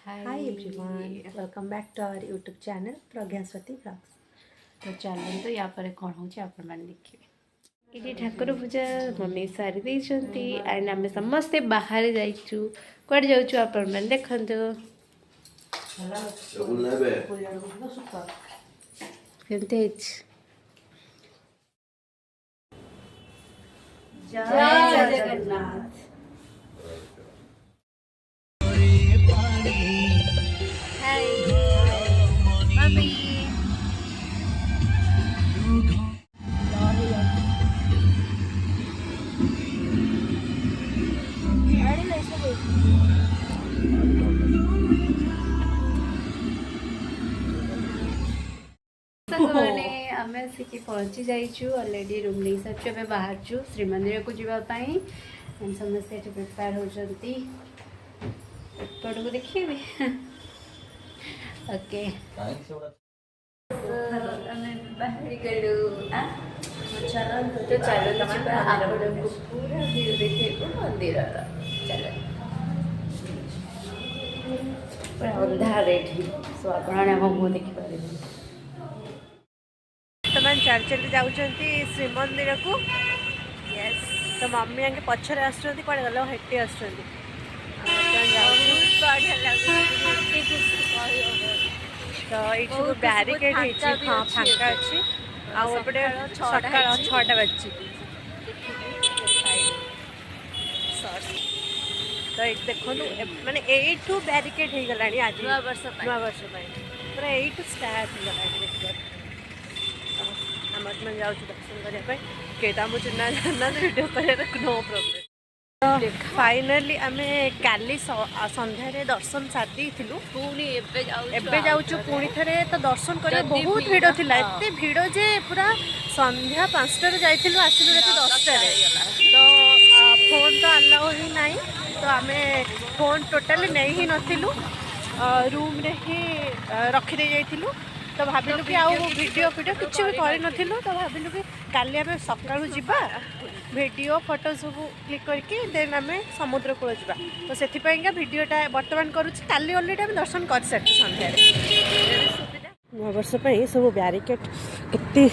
Hi everyone, welcome back to our YouTube channel Pragyaswati blogs. तो चलते या पर कौन हो आपण मैंने देखिए ये ठाकुर पूजा मम्मी सारी देइछंती एंड आमे समस्ते बाहर जाइछु कोड जाउछु आपण मैंने देखंतो केमते जय जगन्नाथ। आमे आसिक पहुँची जाइछु ऑलरेडी रूम नहीं सारी आम बाहर श्रीमंदिर को जीवाई समस्ते प्रिपेयर होती एपट को देखिए ओके बाहरी गलु तो चलो आपको पूरा व्यू देखो मंदिर चलो पूरा अंधार सो आप मुँह देखिपारे बर्तमान चल चल जाऊँगी श्रीमंदिर को यस तो मम्मी आगे पछरे आसुँच कौन गल हेटी आसुँच तो ये ब्यारिकेड हाँ फाँका अच्छी आउटे सकाल 6टा बजी तो एक देखो माने यू ब्यारिकेड हो गला आज नवा वर्ष पूरा यू स्टार्ट हो गला मैं जाऊँ दर्शन करने केटा मुझे ना जाना वीडियो कर नो प्रॉब्लम तो फाइनली आम काली संध्यारे दर्शन सारी एबे जाऊँ पुणी थे तो दर्शन कर बहुत भिड़ थिला एते भिड़ जे पूरा संध्या 5टार जाइलु आसिलु रात 10टार तो फोन तो अलाउ ही नहीं तो आम फोन टोटाली नहीं ही नथिलु रूम रे ही रखीदे जाइलु तो भाविलु कि आउ वीडियो किसी भी कर तो भाविलु कि काली आम सका वीडियो फोटो सब क्लिक करके देन आम समुद्र कूल जा तो से भिडटा बर्तमान करुँच काली अलरेडी आम दर्शन कर सारी सन्धार नवर्ष सब ब्यारिकेड के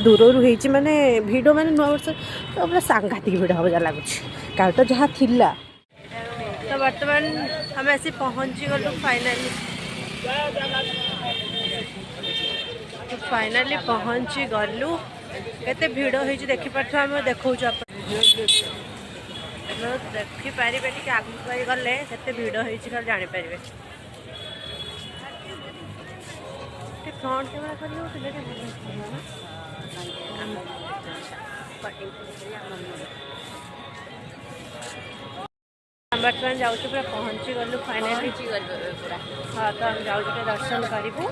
दूर माने भिड़ माने नवर्ष तो पूरा सांघातिक भिड़ हम जहाँ लगुच काल तो जहाँ थिला तो बर्तमान आम आसी पहुँची गलु फाइनाली पहुँची गलु केते भिड़ हो देखिपार आम देखा देखिपारे टे आगे गले के भिड़ हो जापर फ्रंट कैमेरा बर्तमान जाऊँ पूरा पहुँची गलु फाइनाली हाँ तो हम जाऊँ दर्शन करूँ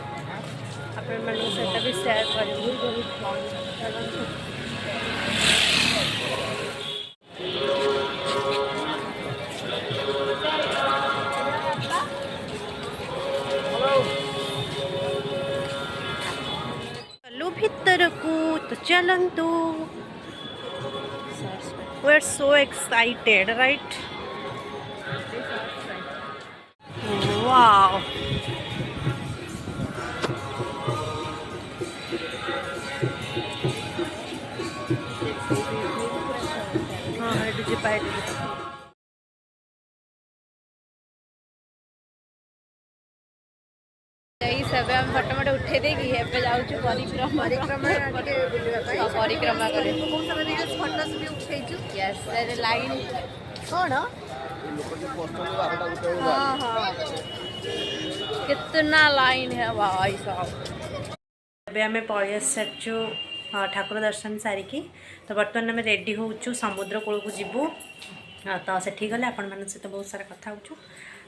आपण मन सहित भी शेयर चलु भीतर को तो चलंतु we are so excited right wow सब हम फोटो मोटे उठे देगी एबे जाउछु परिक्रमा करे बहुत सारा रील्स फोटोस भी उठेछु यस रे लाइन कोन हां कितना लाइन है भाई साहब एबे हमें पळियास सच्चू ठाकुर दर्शन सारिकी तो बर्तमान आम रेडी होचु समुद्र कूल को जीवु तो सेठी गले आपण मन सहित बहुत सारा कथा होचु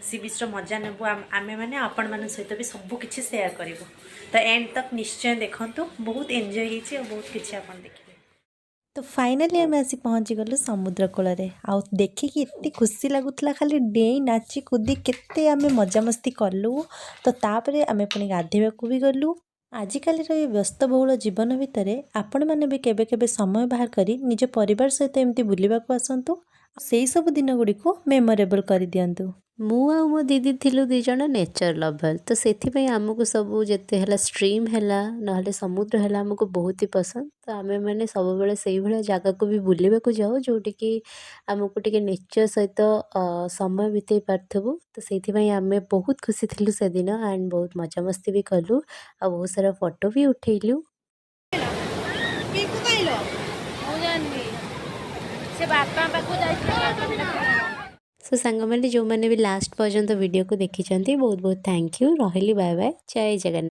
सी बीच मजा नेबू आमे मैंने आपण मन सहित भी सब किसी शेयर करूँ तो एंड तक निश्चय देखंतु बहुत एंजॉय होइछि और बहुत किसी आपण देखिए। तो फाइनाली आम आसी पहुँची गलु समुद्र कूल आउ देखिकी एत खुशी लगुला खाली डेई नाची कूदी केते आम मजामस्ती कलु तो तापरे आम पुणी गाधेवाक भी गलु आजिकाली ये व्यस्तबहुल जीवन भितर आपण मैंने भी केबे केबे समय बाहर करी निज परिवार सहित एमती बुलिबाकू आसंतु ସେଇ ସବୁ ଦିନ ଗୁଡ଼ିକୁ ମେମୋରେବଲ୍ କରିଦିଅନ୍ତୁ। ମୁଁ ଆଉ ମୋ ଦିଦି ଥିଲୁ ଦୁଇ ଜଣ ନେଚର୍ ଲଭର୍, ତ ସେଥିପାଇଁ ଆମକୁ ସବୁ ଯେତେ ହେଲା ଷ୍ଟ୍ରିମ୍ ହେଲା ନହେଲେ ସମୁଦ୍ର ହେଲା ଆମକୁ ବହୁତ ହି ପସନ୍ଦ। ତ ଆମେମାନେ ସବୁବେଳେ ସେଇଭଳିଆ ଜାଗାକୁ ବି ବୁଲିବାକୁ ଯାଉ ଯେଉଁଠିକି ଆମକୁ ଟିକେ ନେଚର୍ ସହିତ ସମୟ ବିତେଇ ପାରୁଥିବୁ। ତ ସେଇଥିପାଇଁ ଆମେ ବହୁତ ଖୁସି ଥିଲୁ ସେଦିନ ଆଣ୍ଡ ବହୁତ ମଜାମସ୍ତି ବି କଲୁ ଆଉ ବହୁତ ସାରା ଫଟୋ ବି ଉଠେଇଲୁ। ସୋ ସାଙ୍ଗମାନେ ଯେଉଁମାନେ ବି ଲାଷ୍ଟ ପର୍ଯ୍ୟନ୍ତ ଭିଡ଼ିଓକୁ ଦେଖିଛନ୍ତି ବହୁତ ବହୁତ ଥ୍ୟାଙ୍କ ୟୁ। ରହିଲି, ବାଏ ବାଏ, ଜୟ ଜଗନ୍ନାଥ।